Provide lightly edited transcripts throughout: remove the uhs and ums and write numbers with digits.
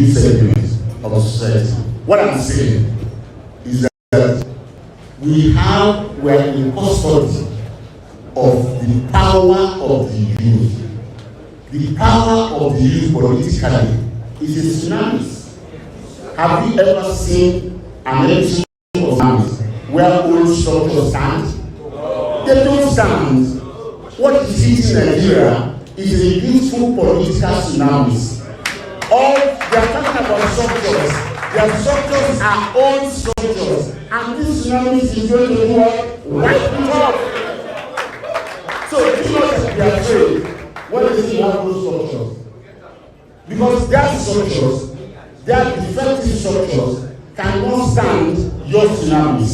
youth segment of the society. What I'm saying is that we are in custody of the power of the youth. The power of the youth politically is a tsunami. Have you ever seen an episode of tsunamis where old structures stand? They don't stand. What is hitting Nigeria is a youthful political tsunami. All they are talking about structures. Their structures are old structures, and this tsunami is going to do what? Wipe it off. So do not be afraid when they see have those structures, because their structures, their defective structures, cannot stand your tsunamis.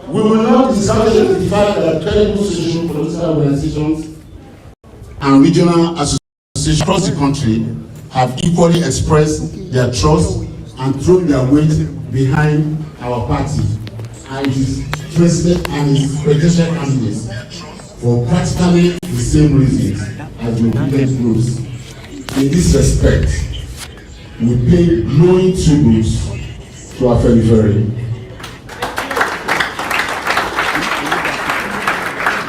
We will not discount the fact that credible social political organizations and regional associations across the country have equally expressed their trust and thrown their weight behind our party and its president and its presidential candidates for practically the same reasons as the obedient groups. In this respect, we pay glowing tributes to our February.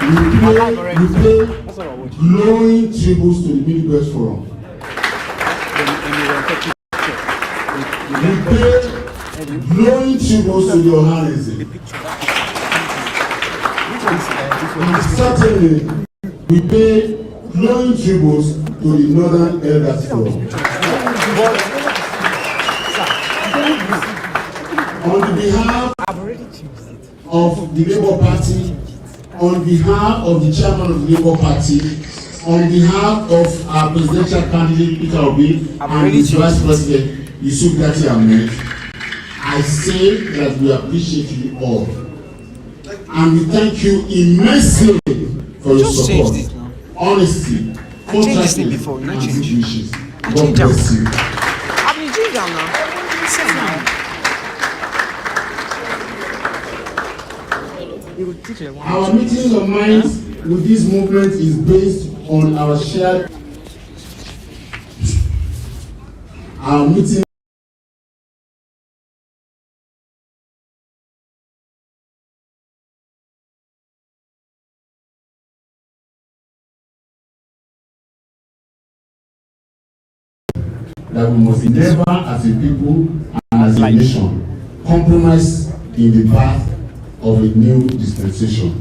We pay glowing tributes to the Middle Belt Forum. We pay glowing tributes to the Ohanism. And certainly, we pay glowing tributes to the Northern Elders Forum. On behalf of the Labour Party, on behalf of the chairman of the Labour Party, on behalf of our presidential candidate Peter Obi and his vice president Obi-Datti Ahmed, I say that we appreciate you all, and we thank you immensely for your support, honesty, contractness, and good wishes. God bless you. Our meeting of minds with this movement is based on our shared. Our meeting that we must never, as a people and as a nation, compromise in the path of a new dispensation.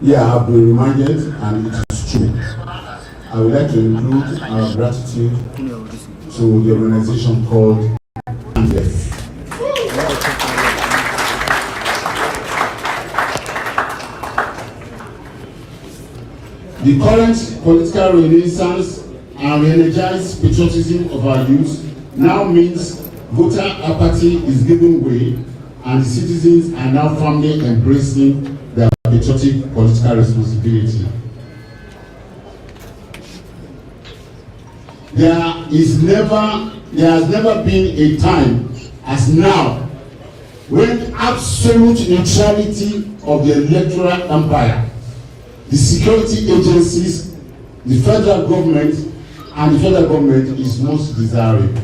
Yeah, I have been reminded, and it is true. I would like to include our gratitude to the organization called ANDEF. The current political renaissance and re-energized patriotism of our youth now means voter apathy is giving way, and the citizens are now firmly embracing their patriotic political responsibility. There has never been a time as now when absolute neutrality of the electoral empire, the security agencies, the federal government, and the federal government is most desirable.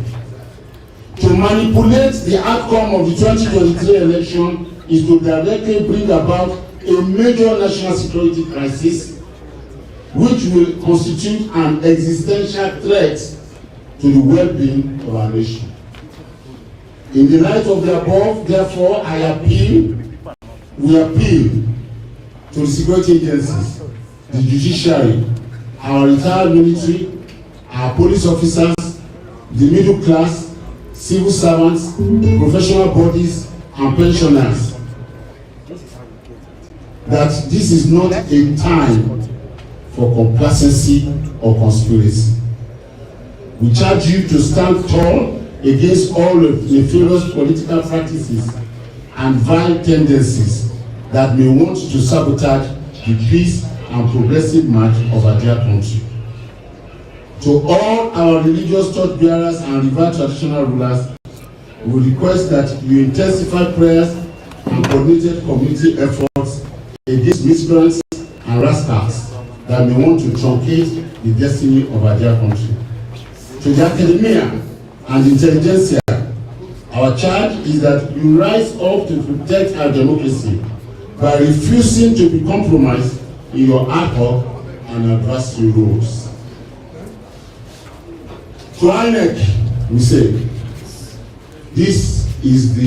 To manipulate the outcome of the 2023 election is to directly bring about a major national security crisis, which will constitute an existential threat to the well-being of our nation. In the light of the above, therefore, we appeal to the security agencies, the judiciary, our retired military, our police officers, the middle class, civil servants, professional bodies, and pensioners, that this is not a time for complacency or conspiracy. We charge you to stand tall against all nefarious political practices and vile tendencies that may want to sabotage the peace and progressive march of our dear country. To all our religious thought bearers and revered traditional rulers, we request that you intensify prayers and coordinated community efforts against miscreants and rascals that may want to truncate the destiny of our dear country. To the academia and intelligentsia, our charge is that you rise up to protect our democracy by refusing to be compromised in your ad hoc and adversary roles. To INEC, we say, this is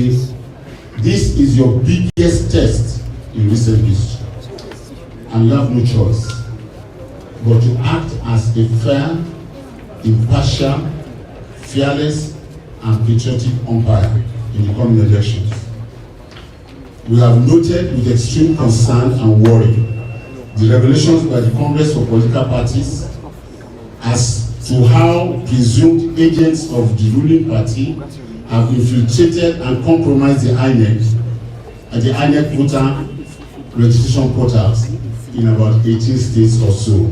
your biggest test in recent history, and you have no choice but to act as a fair, impartial, fearless, and patriotic umpire in the coming elections. We have noted with extreme concern and worry the revelations by the Congress for Political Parties as to how presumed agents of the ruling party have infiltrated and compromised the INEC and the INEC voter registration portals in about 18 states or so.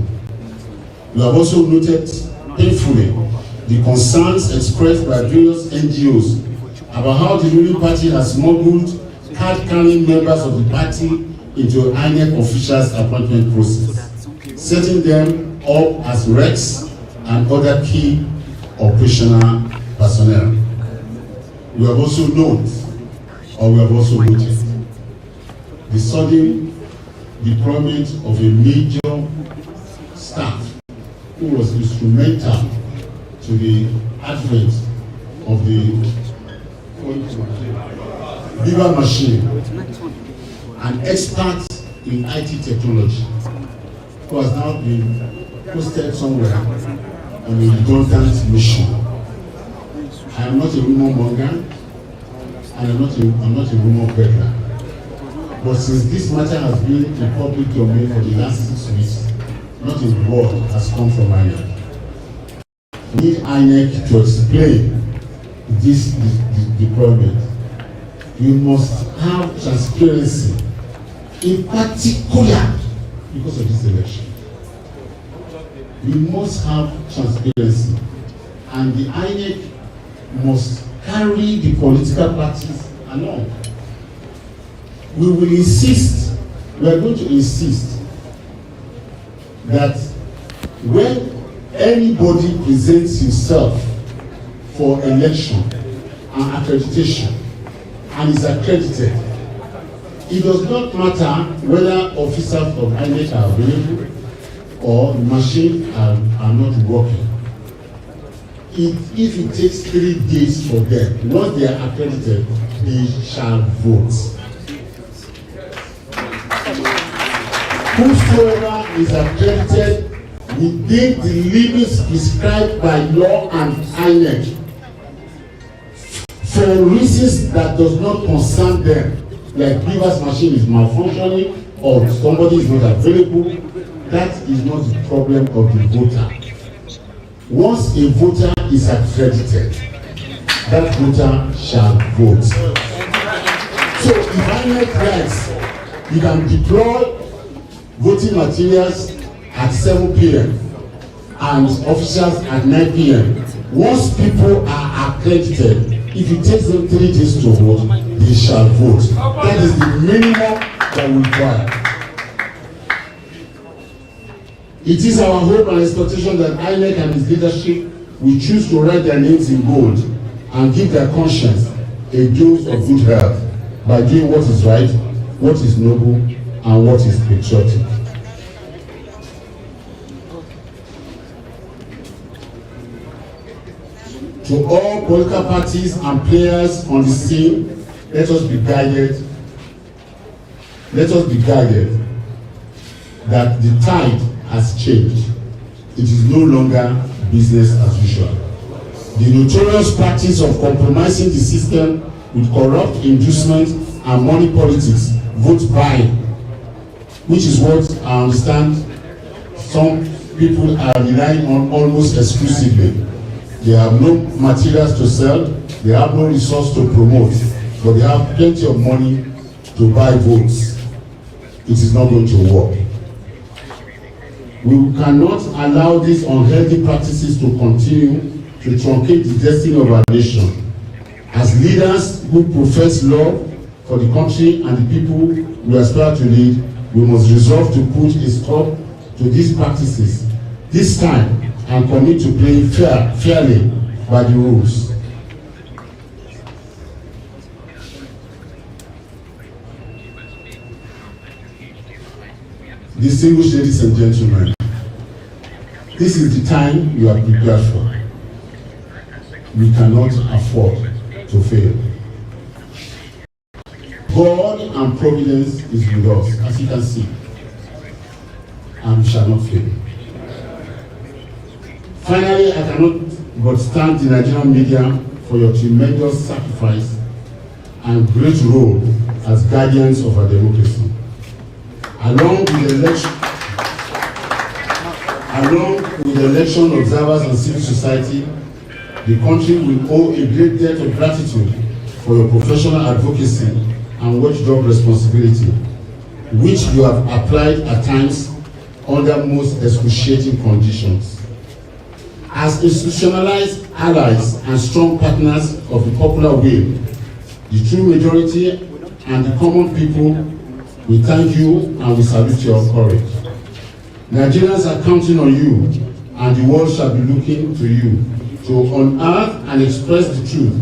We have also noted painfully the concerns expressed by various NGOs about how the ruling party has smuggled card-carrying members of the party into INEC officials' appointment process, setting them up as recs and other key operational personnel. We have also noted the sudden deployment of a major staff who was instrumental to the advent of the Viva machine, an expert in IT technology, who has now been posted somewhere on a redundant mission. I am not a rumor monger, and I'm not a rumor peddler. But since this matter has been in public domain for the last 6 weeks, not a word has come from INEC. We need INEC to explain this deployment. We must have transparency, in particular because of this election. We must have transparency, and the INEC must carry the political parties along. We will insist, we are going to insist that when anybody presents himself for election and accreditation and is accredited, it does not matter whether officers of INEC are available or machines are not working. If it takes 3 days for them, once they are accredited, they shall vote. Whosoever is accredited within the limits prescribed by law and INEC for reasons that does not concern them, like Beaver's machine is malfunctioning or somebody is not available, that is not the problem of the voter. Once a voter is accredited, that voter shall vote. So if INEC writes, you can deploy voting materials at 7 p.m. and officials at 9 p.m. Once people are accredited, if it takes them 3 days to vote, they shall vote. That is the minimum that we require. It is our hope and expectation that INEC and its leadership will choose to write their names in gold and give their conscience a dose of good health by doing what is right, what is noble, and what is patriotic. To all political parties and players on the scene, let us be guided. Let us be guided that the tide has changed. It is no longer business as usual. The notorious practice of compromising the system with corrupt inducement and money politics, vote buying, which is what I understand some people are relying on almost exclusively. They have no materials to sell, they have no resource to promote, but they have plenty of money to buy votes. It is not going to work. We cannot allow these unhealthy practices to continue to truncate the destiny of our nation. As leaders who profess love for the country and the people we aspire to lead, we must resolve to put a stop to these practices this time and commit to playing fairly by the rules. Distinguished ladies and gentlemen, this is the time you are prepared for. We cannot afford to fail. God and providence is with us, as you can see, and we shall not fail. Finally, I cannot but thank the Nigerian media for your tremendous sacrifice and great role as guardians of our democracy. Along with election observers and civil society, the country will owe a great debt of gratitude for your professional advocacy and watchdog responsibility, which you have applied at times under most excruciating conditions. As institutionalized allies and strong partners of the popular will, the true majority and the common people, we thank you and we salute your courage. Nigerians are counting on you, and the world shall be looking to you to unearth and express the truth,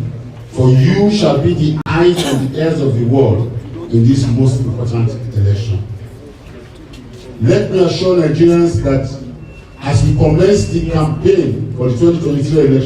for you shall be the eyes and the ears of the world in this most important election. Let me assure Nigerians that as we commence the campaign for the 2023 election,